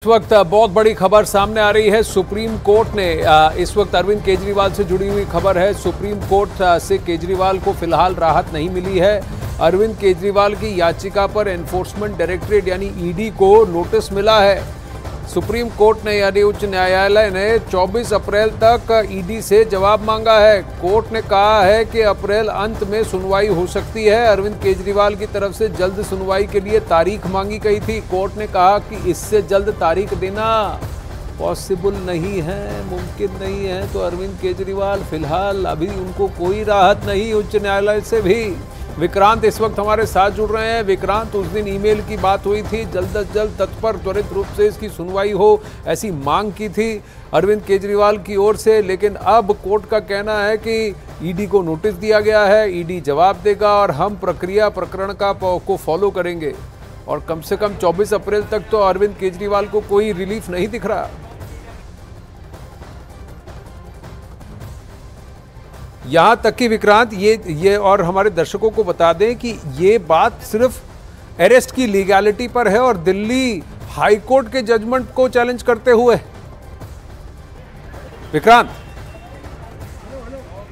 इस वक्त बहुत बड़ी खबर सामने आ रही है। सुप्रीम कोर्ट ने इस वक्त अरविंद केजरीवाल से जुड़ी हुई खबर है। सुप्रीम कोर्ट से केजरीवाल को फिलहाल राहत नहीं मिली है। अरविंद केजरीवाल की याचिका पर एनफोर्समेंट डायरेक्टरेट यानी ईडी को नोटिस मिला है। सुप्रीम कोर्ट ने यानी उच्च न्यायालय ने 24 अप्रैल तक ईडी से जवाब मांगा है। कोर्ट ने कहा है कि अप्रैल अंत में सुनवाई हो सकती है। अरविंद केजरीवाल की तरफ से जल्द सुनवाई के लिए तारीख मांगी गई थी। कोर्ट ने कहा कि इससे जल्द तारीख देना पॉसिबल नहीं है, मुमकिन नहीं है। तो अरविंद केजरीवाल फिलहाल अभी उनको कोई राहत नहीं उच्च न्यायालय से भी। विक्रांत इस वक्त हमारे साथ जुड़ रहे हैं। विक्रांत, उस दिन ईमेल की बात हुई थी, जल्द से जल्द तत्पर त्वरित रूप से इसकी सुनवाई हो ऐसी मांग की थी अरविंद केजरीवाल की ओर से, लेकिन अब कोर्ट का कहना है कि ईडी को नोटिस दिया गया है, ईडी जवाब देगा और हम प्रकरण को फॉलो करेंगे। और कम से कम 24 अप्रैल तक तो अरविंद केजरीवाल को कोई रिलीफ नहीं दिख रहा। यहां तक कि विक्रांत ये और हमारे दर्शकों को बता दें कि ये बात सिर्फ अरेस्ट की लीगैलिटी पर है और दिल्ली हाईकोर्ट के जजमेंट को चैलेंज करते हुए। विक्रांत,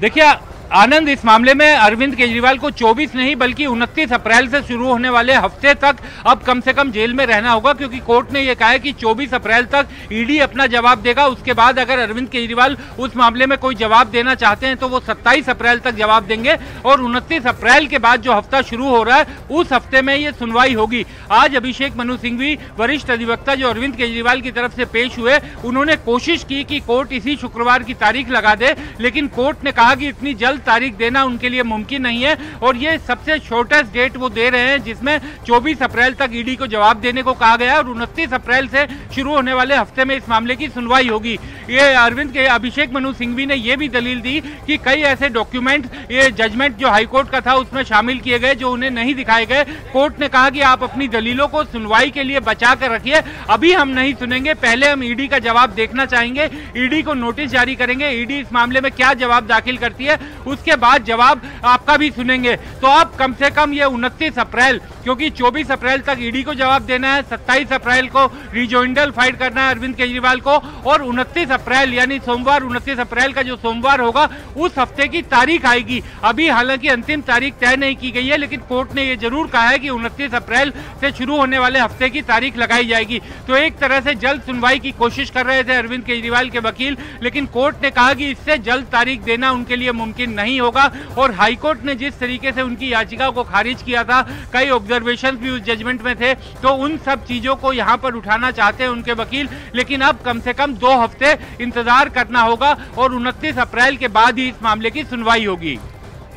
देखिए आनंद, इस मामले में अरविंद केजरीवाल को 24 नहीं बल्कि 29 अप्रैल से शुरू होने वाले हफ्ते तक अब कम से कम जेल में रहना होगा, क्योंकि कोर्ट ने यह कहा है कि 24 अप्रैल तक ईडी अपना जवाब देगा। उसके बाद अगर अरविंद केजरीवाल उस मामले में कोई जवाब देना चाहते हैं तो वो 27 अप्रैल तक जवाब देंगे और 29 अप्रैल के बाद जो हफ्ता शुरू हो रहा है उस हफ्ते में ये सुनवाई होगी। आज अभिषेक मनु सिंघवी, वरिष्ठ अधिवक्ता जो अरविंद केजरीवाल की तरफ से पेश हुए, उन्होंने कोशिश की कि कोर्ट इसी शुक्रवार की तारीख लगा दे, लेकिन कोर्ट ने कहा कि इतनी जल्द तारीख देना उनके लिए मुमकिन नहीं है और ये सबसे शॉर्टेस्ट डेट वो दे रहे हैं जिसमें 24 अप्रैल तक ईडी को जवाब देने को कहा गया है और 29 अप्रैल से शुरू होने वाले हफ्ते में इस मामले की सुनवाई होगी। ये अरविंद के अभिषेक मनु सिंघवी ने यह भी दलील दी कि कई ऐसे डॉक्यूमेंट, ये जजमेंट जो हाईकोर्ट का था उसमें शामिल किए गए जो उन्हें नहीं दिखाए गए। कोर्ट ने कहा कि आप अपनी दलीलों को सुनवाई के लिए बचा कर रखिए, अभी हम नहीं सुनेंगे, पहले हम ईडी का जवाब देखना चाहेंगे, ईडी को नोटिस जारी करेंगे, ईडी इस मामले में क्या जवाब दाखिल करती है उसके बाद जवाब आपका भी सुनेंगे। तो आप कम से कम ये 29 अप्रैल, क्योंकि 24 अप्रैल तक ईडी को जवाब देना है, 27 अप्रैल को रिजोइंडल फाइल करना है अरविंद केजरीवाल को और 29 अप्रैल यानी सोमवार, 29 अप्रैल का जो सोमवार होगा उस हफ्ते की तारीख आएगी। अभी हालांकि अंतिम तारीख तय नहीं की गई है, लेकिन कोर्ट ने यह जरूर कहा है कि 29 अप्रैल से शुरू होने वाले हफ्ते की तारीख लगाई जाएगी। तो एक तरह से जल्द सुनवाई की कोशिश कर रहे थे अरविंद केजरीवाल के वकील, लेकिन कोर्ट ने कहा कि इससे जल्द तारीख देना उनके लिए मुमकिन नहीं होगा। और हाईकोर्ट ने जिस तरीके से उनकी याचिका को खारिज किया था, कई ऑब्जर्वेशन भी उस जजमेंट में थे, तो उन सब चीजों को यहां पर उठाना चाहते हैं उनके वकील, लेकिन अब कम से कम 2 हफ्ते इंतजार करना होगा और 29 अप्रैल के बाद ही इस मामले की सुनवाई होगी।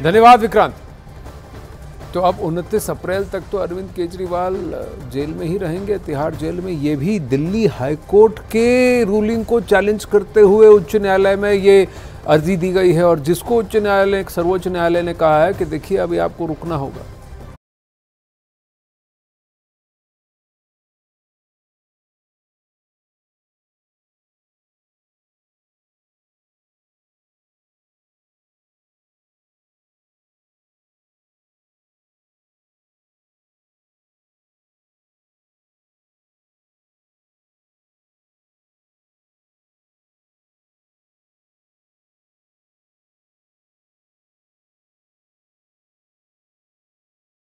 धन्यवाद विक्रांत। तो अब 29 अप्रैल तक तो अरविंद केजरीवाल जेल में ही रहेंगे, तिहाड़ जेल में। ये भी दिल्ली हाईकोर्ट के रूलिंग को चैलेंज करते हुए उच्च न्यायालय में ये अर्जी दी गई है और जिसको उच्च न्यायालय, सर्वोच्च न्यायालय ने कहा है कि देखिए अभी आपको रुकना होगा।